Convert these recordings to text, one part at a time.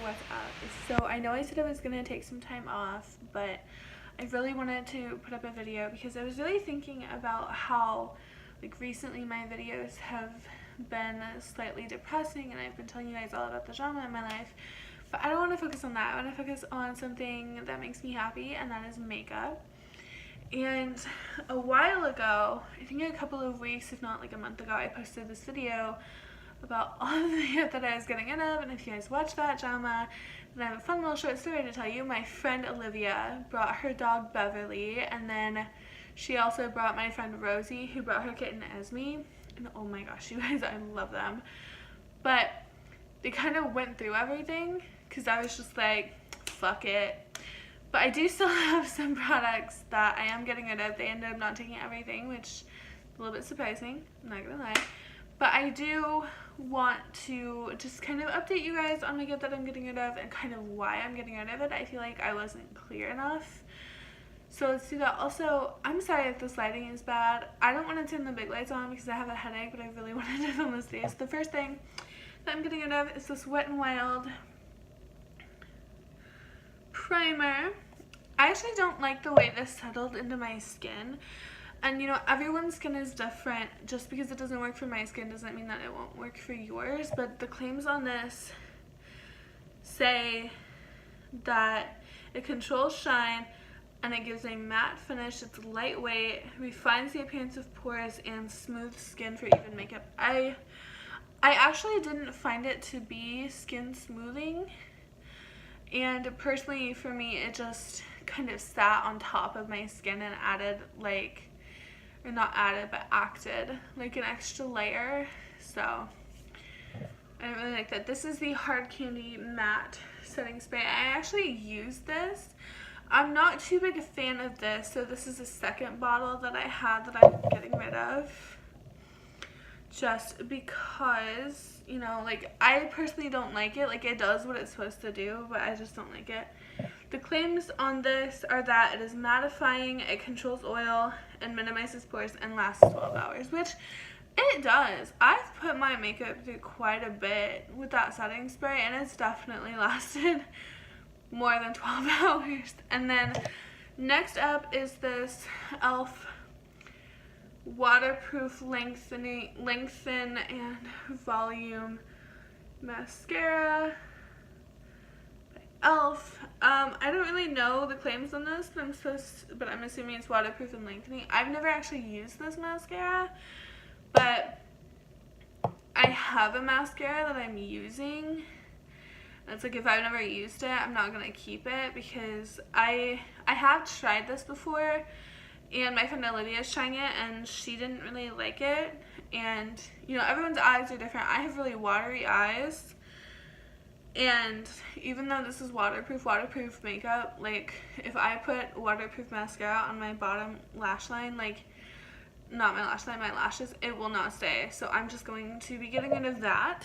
what's up? So I know I said I was gonna take some time off, but I really wanted to put up a video because I was really thinking about how like recently my videos have been slightly depressing, and I've been telling you guys all about the drama in my life, but I don't want to focus on that. I want to focus on something that makes me happy, and that is makeup. And a while ago, I think a couple of weeks, if not like a month ago, I posted this video about all of the makeup that I was getting rid of. And if you guys watch that drama, then I have a fun little short story to tell you. My friend Olivia brought her dog Beverly, and then she also brought my friend Rosie, who brought her kitten Esme. And oh my gosh, you guys, I love them. But they kind of went through everything because I was just like, fuck it. But I do still have some products that I am getting rid of. They ended up not taking everything, which is a little bit surprising, I'm not gonna lie. But I do want to just kind of update you guys on makeup that I'm getting rid of and kind of why I'm getting rid of it. I feel like I wasn't clear enough. So let's do that. Also, I'm sorry if this lighting is bad. I don't want to turn the big lights on because I have a headache, but I really wanted to film this video. So the first thing that I'm getting rid of is this Wet n Wild primer. I actually don't like the way this settled into my skin. And you know, everyone's skin is different. Just because it doesn't work for my skin doesn't mean that it won't work for yours. But the claims on this say that it controls shine and it gives a matte finish. It's lightweight, refines the appearance of pores, and smooths skin for even makeup. I actually didn't find it to be skin smoothing. And personally, for me, it just kind of sat on top of my skin and added like, or not added, but acted like an extra layer. So I don't really like that. This is the Hard Candy Matte Setting Spray. I actually used this. I'm not too big a fan of this, so this is the second bottle that I had that I'm getting rid of. Just because, you know, like, I personally don't like it. Like, it does what it's supposed to do, but I just don't like it. The claims on this are that it is mattifying, it controls oil, and minimizes pores, and lasts 12 hours, which it does. I've put my makeup through quite a bit with that setting spray, and it's definitely lasted more than 12 hours. And then next up is this e.l.f. Waterproof Lengthen and Volume Mascara by e.l.f. I don't really know the claims on this, but I'm assuming it's waterproof and lengthening. I've never actually used this mascara, but I have a mascara that I'm using. And it's like, if I've never used it, I'm not gonna keep it because I have tried this before. And my friend Olivia is trying it, and she didn't really like it. And, you know, everyone's eyes are different. I have really watery eyes. And even though this is waterproof makeup, like, if I put waterproof mascara on my bottom lash line, like, not my lash line, my lashes, it will not stay. So I'm just going to be getting rid of that.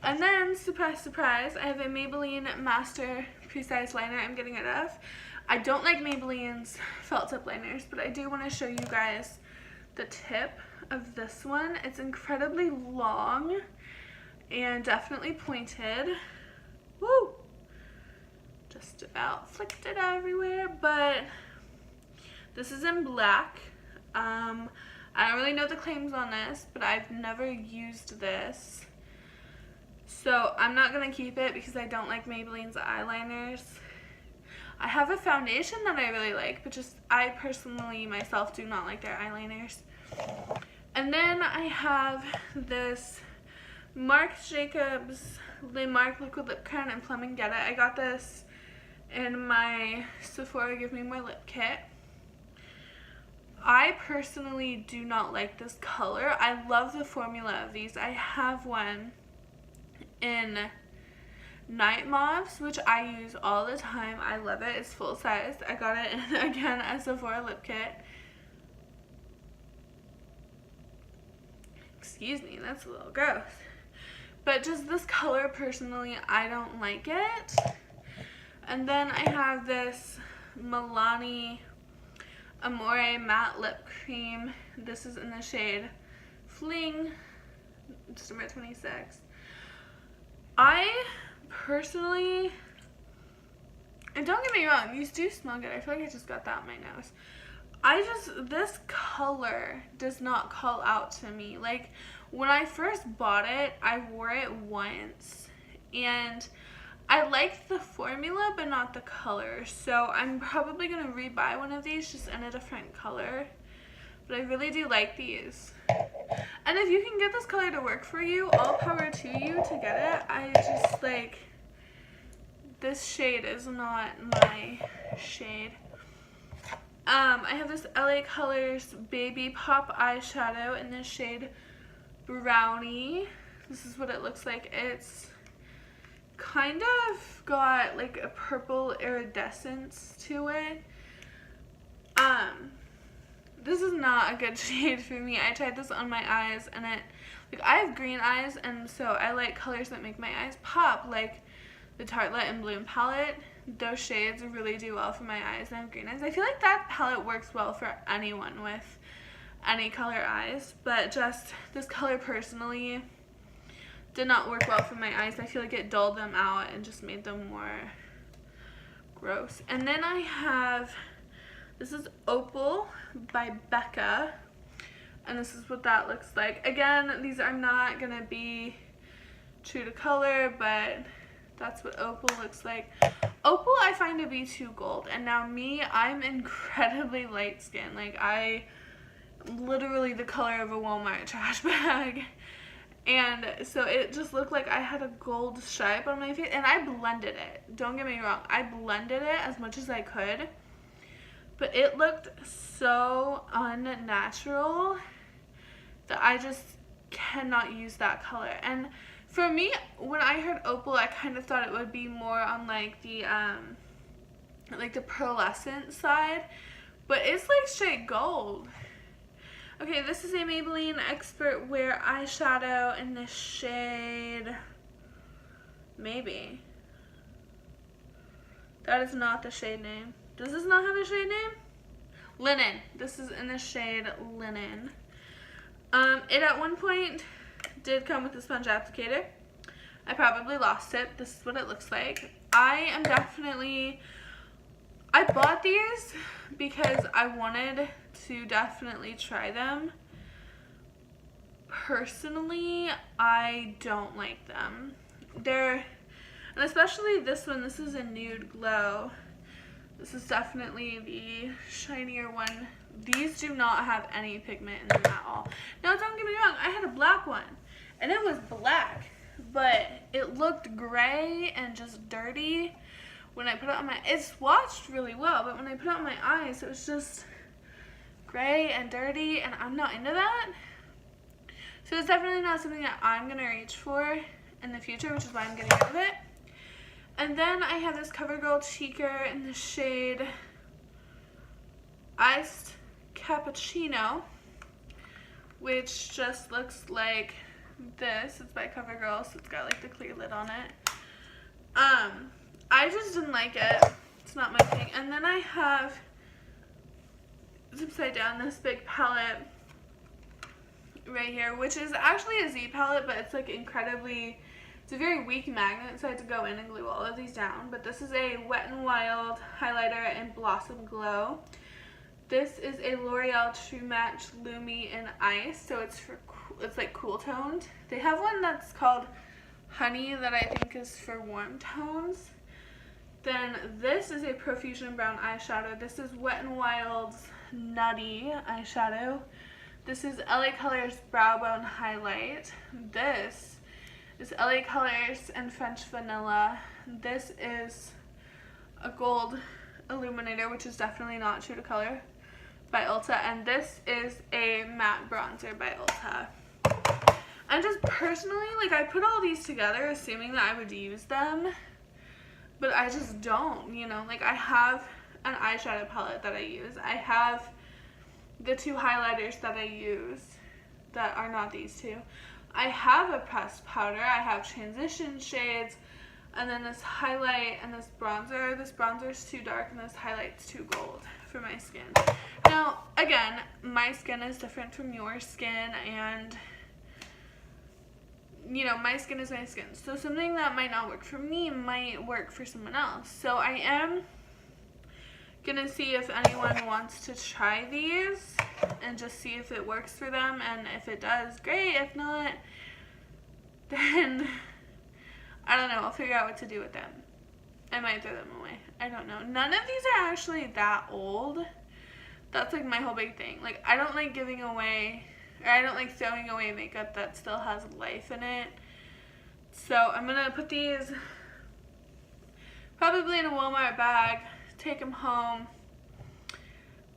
And then, surprise, surprise, I have a Maybelline Master Precise Liner I'm getting rid of. I don't like Maybelline's felt tip liners, but I do want to show you guys the tip of this one. It's incredibly long and definitely pointed. Woo! Just about flicked it everywhere, but this is in black. I don't really know the claims on this, but I've never used this. So I'm not going to keep it because I don't like Maybelline's eyeliners. I have a foundation that I really like, but just I personally myself do not like their eyeliners. And then I have this Marc Jacobs Le Marc Liquid Lip Crown in Plum and Get It. I got this in my Sephora Give Me More Lip Kit. I personally do not like this color. I love the formula of these. I have one in Night Mauves, which I use all the time. I love it. It's full size. I got it in, again, a Sephora Lip Kit. Excuse me, that's a little gross. But just this color, personally, I don't like it. And then I have this Milani Amore Matte Lip Cream. This is in the shade Fling, December 26th. I personally, and don't get me wrong, these do smell good. I feel like I just got that on my nose. This color does not call out to me. Like, when I first bought it, I wore it once, and I liked the formula, but not the color. So I'm probably going to rebuy one of these, just in a different color. But I really do like these. And if you can get this color to work for you, all power to you to get it. I just, like, this shade is not my shade. I have this LA Colors Baby Pop eyeshadow in the shade Brownie. This is what it looks like. It's kind of got like a purple iridescence to it. This is not a good shade for me. I tried this on my eyes, and like, I have green eyes, and so I like colors that make my eyes pop, like the Tartelette and Bloom palette. Those shades really do well for my eyes, and I have green eyes. I feel like that palette works well for anyone with any color eyes, but just this color personally did not work well for my eyes. I feel like it dulled them out and just made them more gross. And then I have, this is Opal by Becca, and this is what that looks like. Again, these are not gonna be true to color, but that's what Opal looks like. Opal I find to be too gold, and now me, I'm incredibly light skinned. Like, I literally the color of a Walmart trash bag, and so it just looked like I had a gold stripe on my face, and I blended it. Don't get me wrong, I blended it as much as I could, but it looked so unnatural that I just cannot use that color. And for me, when I heard Opal, I kind of thought it would be more on like the pearlescent side, but it's like straight gold. Okay, this is a Maybelline Expert Wear eyeshadow in the shade, maybe. That is not the shade name. Does this not have a shade name? Linen. This is in the shade Linen. It at one point did come with a sponge applicator. I probably lost it. This is what it looks like. I bought these because I wanted to definitely try them. Personally, I don't like them. And especially this one, this is a Nude Glow. This is definitely the shinier one. These do not have any pigment in them at all. Now, don't get me wrong, I had a black one, and it was black, but it looked gray and just dirty when I put it on my, it swatched really well, but when I put it on my eyes, it was just gray and dirty, and I'm not into that. So it's definitely not something that I'm gonna reach for in the future, which is why I'm getting rid of it. And then I have this CoverGirl Cheeker in the shade Iced Cappuccino, which just looks like this. It's by CoverGirl, so it's got like the clear lid on it. I just didn't like it. It's not my thing. And then I have, it's upside down, this big palette right here, which is actually a Z palette, but it's like incredibly, it's a very weak magnet, so I had to go in and glue all of these down. But this is a Wet n Wild highlighter in Blossom Glow. This is a L'Oreal True Match Lumi in Ice, so it's like cool toned. They have one that's called Honey that I think is for warm tones. Then this is a Profusion Brown eyeshadow. This is Wet n Wild's Nutty eyeshadow. This is LA Colors Brow Bone Highlight. This is LA Colors and French Vanilla. This is a gold illuminator, which is definitely not true to color, by Ulta. And this is a matte bronzer by Ulta. And just personally, like, I put all these together assuming that I would use them, but I just don't, you know. Like, I have an eyeshadow palette that I use. I have the two highlighters that I use that are not these two. I have a pressed powder. I have transition shades, and then this highlight and this bronzer. This bronzer is too dark and this highlight's too gold for my skin. Now, again, my skin is different from your skin, and you know, my skin is my skin. So something that might not work for me might work for someone else. So I am gonna see if anyone wants to try these and just see if it works for them, and if it does, great. If not, then I don't know, I'll figure out what to do with them. I might throw them away. I don't know. None of these are actually that old. That's like my whole big thing. Like, I don't like giving away, or I don't like throwing away makeup that still has life in it. So I'm gonna put these probably in a Walmart bag, take them home,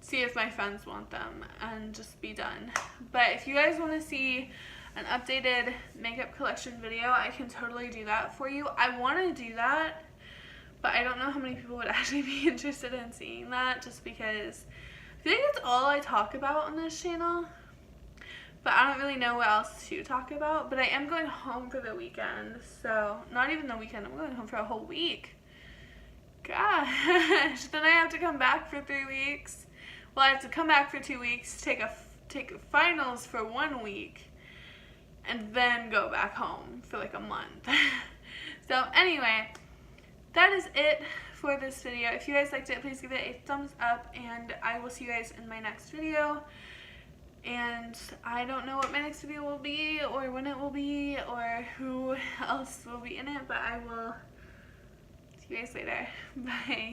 see if my friends want them, and just be done. But if you guys want to see an updated makeup collection video, I can totally do that for you. I want to do that, but I don't know how many people would actually be interested in seeing that, just because I feel like that's all I talk about on this channel. But I don't really know what else to talk about. But I am going home for the weekend. So, not even the weekend. I'm going home for a whole week. Gosh. Then I have to come back for 3 weeks. Well, I have to come back for 2 weeks, take finals for 1 week, and then go back home for like a month. So, anyway, that is it for this video. If you guys liked it, please give it a thumbs up. And I will see you guys in my next video. And I don't know what my next video will be, or when it will be, or who else will be in it, but I will see you guys later. Bye.